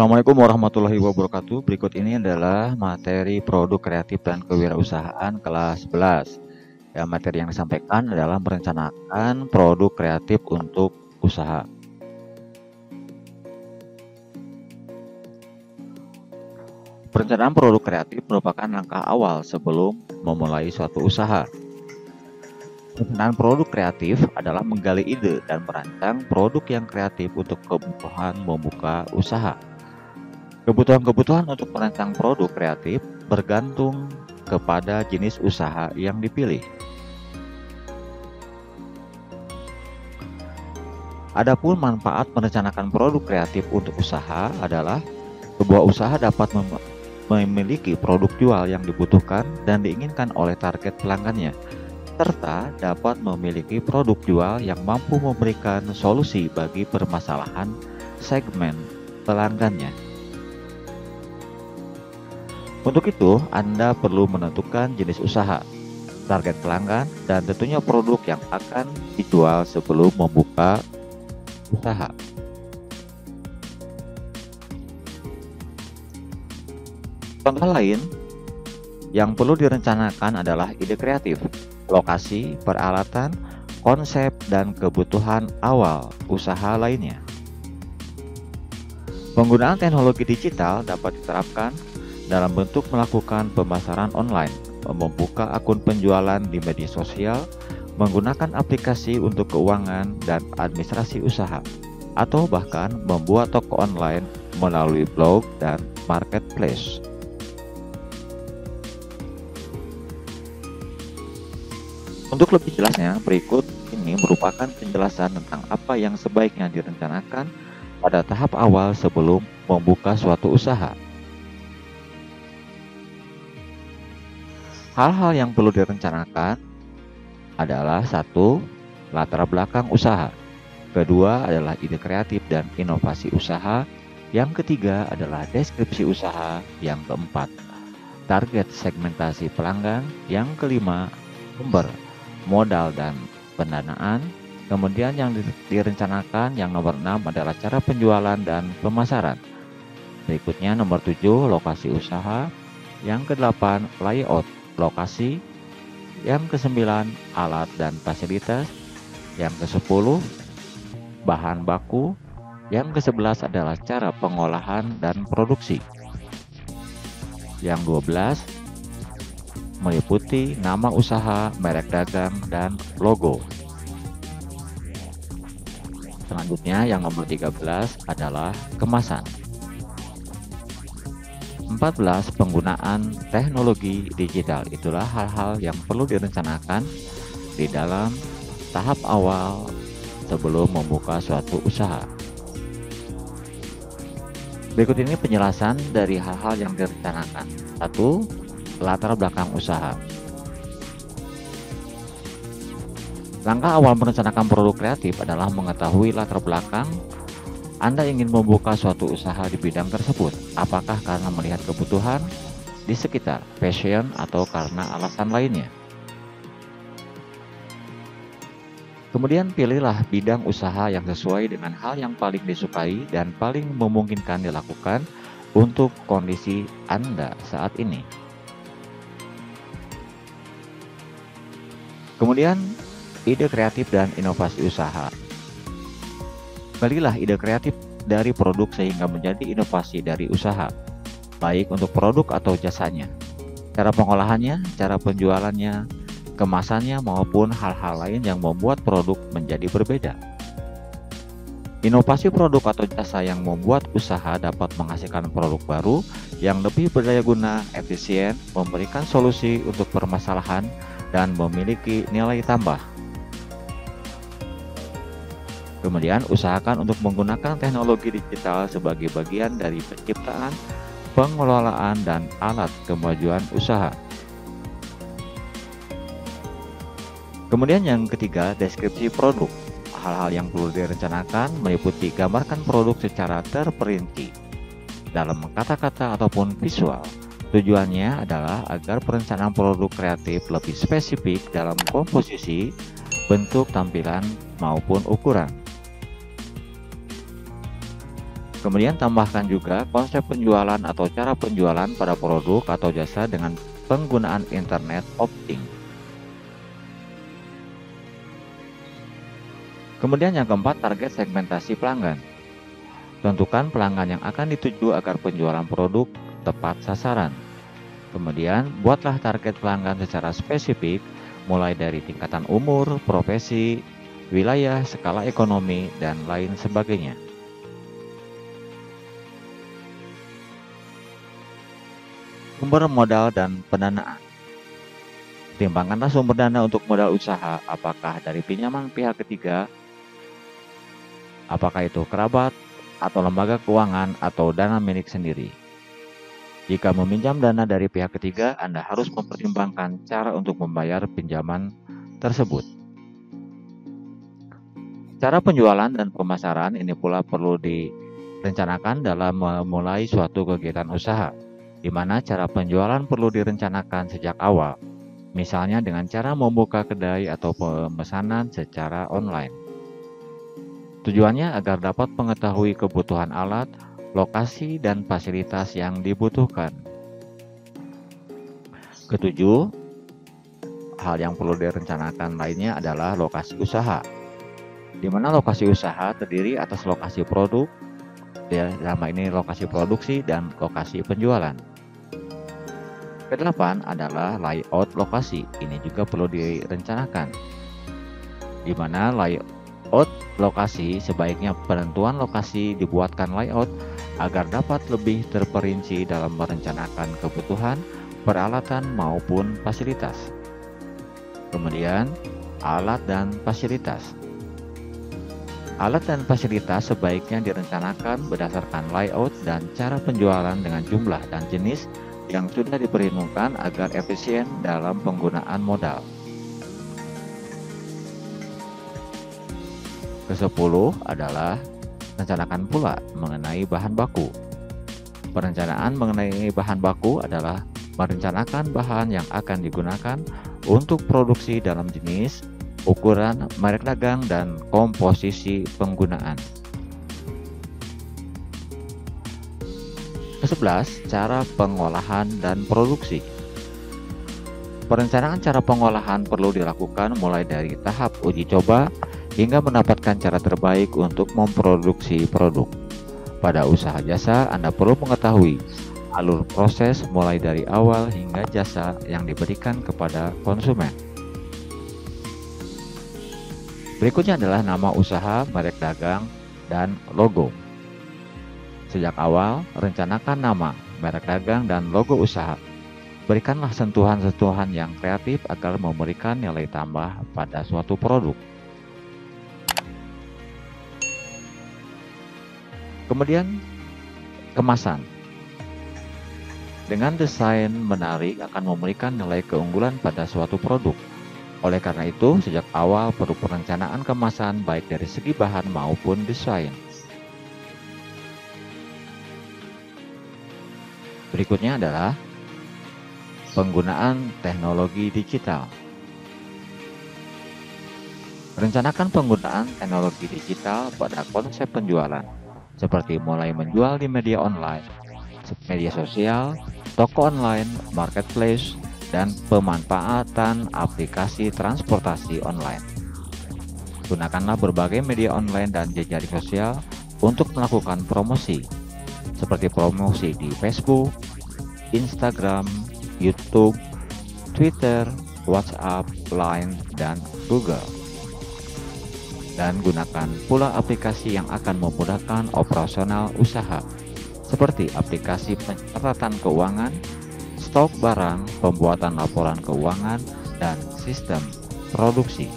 Assalamualaikum warahmatullahi wabarakatuh. Berikut ini adalah materi produk kreatif dan kewirausahaan kelas 11. Ya, materi yang disampaikan adalah merencanakan produk kreatif untuk usaha. Perencanaan produk kreatif merupakan langkah awal sebelum memulai suatu usaha. Perencanaan produk kreatif adalah menggali ide dan merancang produk yang kreatif untuk kebutuhan membuka usaha. Kebutuhan-kebutuhan untuk merancang produk kreatif bergantung kepada jenis usaha yang dipilih. Adapun manfaat merencanakan produk kreatif untuk usaha adalah sebuah usaha dapat memiliki produk jual yang dibutuhkan dan diinginkan oleh target pelanggannya, serta dapat memiliki produk jual yang mampu memberikan solusi bagi permasalahan segmen pelanggannya. Untuk itu, Anda perlu menentukan jenis usaha, target pelanggan, dan tentunya produk yang akan dijual sebelum membuka usaha. Contoh lain yang perlu direncanakan adalah ide kreatif, lokasi, peralatan, konsep, dan kebutuhan awal usaha lainnya. Penggunaan teknologi digital dapat diterapkan dalam bentuk melakukan pemasaran online, membuka akun penjualan di media sosial, menggunakan aplikasi untuk keuangan dan administrasi usaha, atau bahkan membuat toko online melalui blog dan marketplace. Untuk lebih jelasnya, berikut ini merupakan penjelasan tentang apa yang sebaiknya direncanakan pada tahap awal sebelum membuka suatu usaha. Hal-hal yang perlu direncanakan adalah: 1. Latar belakang usaha. Kedua adalah ide kreatif dan inovasi usaha. Yang ketiga adalah deskripsi usaha. Yang keempat, target segmentasi pelanggan. Yang kelima, sumber modal dan pendanaan. Kemudian yang direncanakan yang nomor 6 adalah cara penjualan dan pemasaran. Berikutnya nomor 7, lokasi usaha. Yang ke-8, layout lokasi. Yang ke-9, alat dan fasilitas. Yang ke-10, bahan baku. Yang ke-11 adalah cara pengolahan dan produksi. Yang 12 meliputi nama usaha, merek dagang, dan logo. Selanjutnya yang nomor 13 adalah kemasan. 14, penggunaan teknologi digital. Itulah hal-hal yang perlu direncanakan di dalam tahap awal sebelum membuka suatu usaha. Berikut ini penjelasan dari hal-hal yang direncanakan. 1. Latar belakang usaha. Langkah awal merencanakan produk kreatif adalah mengetahui latar belakang Anda ingin membuka suatu usaha di bidang tersebut. Apakah karena melihat kebutuhan di sekitar, passion, atau karena alasan lainnya. Kemudian pilihlah bidang usaha yang sesuai dengan hal yang paling disukai dan paling memungkinkan dilakukan untuk kondisi Anda saat ini. Kemudian, ide kreatif dan inovasi usaha. Galilah ide kreatif dari produk sehingga menjadi inovasi dari usaha, baik untuk produk atau jasanya, cara pengolahannya, cara penjualannya, kemasannya, maupun hal-hal lain yang membuat produk menjadi berbeda. Inovasi produk atau jasa yang membuat usaha dapat menghasilkan produk baru yang lebih berdaya guna, efisien, memberikan solusi untuk permasalahan, dan memiliki nilai tambah. Kemudian usahakan untuk menggunakan teknologi digital sebagai bagian dari penciptaan, pengelolaan, dan alat kemajuan usaha. Kemudian yang ketiga, deskripsi produk. Hal-hal yang perlu direncanakan meliputi gambarkan produk secara terperinci dalam kata-kata ataupun visual. Tujuannya adalah agar perencanaan produk kreatif lebih spesifik dalam komposisi, bentuk tampilan, maupun ukuran. Kemudian tambahkan juga konsep penjualan atau cara penjualan pada produk atau jasa dengan penggunaan internet opting. Kemudian yang keempat, target segmentasi pelanggan. Tentukan pelanggan yang akan dituju agar penjualan produk tepat sasaran. Kemudian buatlah target pelanggan secara spesifik, mulai dari tingkatan umur, profesi, wilayah, skala ekonomi, dan lain sebagainya. Sumber modal dan pendanaan. Timbangkanlah sumber dana untuk modal usaha, apakah dari pinjaman pihak ketiga, apakah itu kerabat, atau lembaga keuangan, atau dana milik sendiri. Jika meminjam dana dari pihak ketiga, Anda harus mempertimbangkan cara untuk membayar pinjaman tersebut. Cara penjualan dan pemasaran ini pula perlu direncanakan dalam memulai suatu kegiatan usaha, di mana cara penjualan perlu direncanakan sejak awal, misalnya dengan cara membuka kedai atau pemesanan secara online. Tujuannya agar dapat mengetahui kebutuhan alat, lokasi, dan fasilitas yang dibutuhkan. Ketujuh, hal yang perlu direncanakan lainnya adalah lokasi usaha, di mana lokasi usaha terdiri atas lokasi produk, dalam ini lokasi produksi dan lokasi penjualan. Kedelapan adalah layout lokasi. Ini juga perlu direncanakan, di mana layout lokasi sebaiknya penentuan lokasi dibuatkan layout agar dapat lebih terperinci dalam merencanakan kebutuhan, peralatan maupun fasilitas. Kemudian, alat dan fasilitas. Alat dan fasilitas sebaiknya direncanakan berdasarkan layout dan cara penjualan dengan jumlah dan jenis yang sudah diperhitungkan agar efisien dalam penggunaan modal. Ke-10 adalah rencanakan pula mengenai bahan baku. Perencanaan mengenai bahan baku adalah merencanakan bahan yang akan digunakan untuk produksi dalam jenis, ukuran, merek dagang, dan komposisi penggunaan. Ke-11, cara pengolahan dan produksi. Perencanaan cara pengolahan perlu dilakukan mulai dari tahap uji coba hingga mendapatkan cara terbaik untuk memproduksi produk. Pada usaha jasa, Anda perlu mengetahui alur proses mulai dari awal hingga jasa yang diberikan kepada konsumen. Berikutnya adalah nama usaha, merek dagang, dan logo. Sejak awal, rencanakan nama, merek dagang, dan logo usaha. Berikanlah sentuhan-sentuhan yang kreatif agar memberikan nilai tambah pada suatu produk. Kemudian, kemasan. Dengan desain menarik akan memberikan nilai keunggulan pada suatu produk. Oleh karena itu, sejak awal perlu perencanaan kemasan baik dari segi bahan maupun desain. Berikutnya adalah penggunaan teknologi digital. Rencanakan penggunaan teknologi digital pada konsep penjualan, seperti mulai menjual di media online, media sosial, toko online, marketplace, dan pemanfaatan aplikasi transportasi online. Gunakanlah berbagai media online dan jejaring sosial untuk melakukan promosi, seperti promosi di Facebook, Instagram, YouTube, Twitter, WhatsApp, Line, dan Google. Dan gunakan pula aplikasi yang akan memudahkan operasional usaha, seperti aplikasi pencatatan keuangan, stok barang, pembuatan laporan keuangan, dan sistem produksi.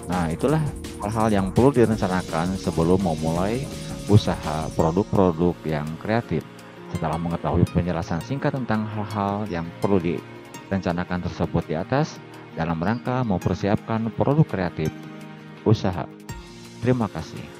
Nah, itulah hal-hal yang perlu direncanakan sebelum memulai usaha produk-produk yang kreatif. Setelah mengetahui penjelasan singkat tentang hal-hal yang perlu direncanakan tersebut di atas, dalam rangka mempersiapkan produk kreatif usaha. Terima kasih.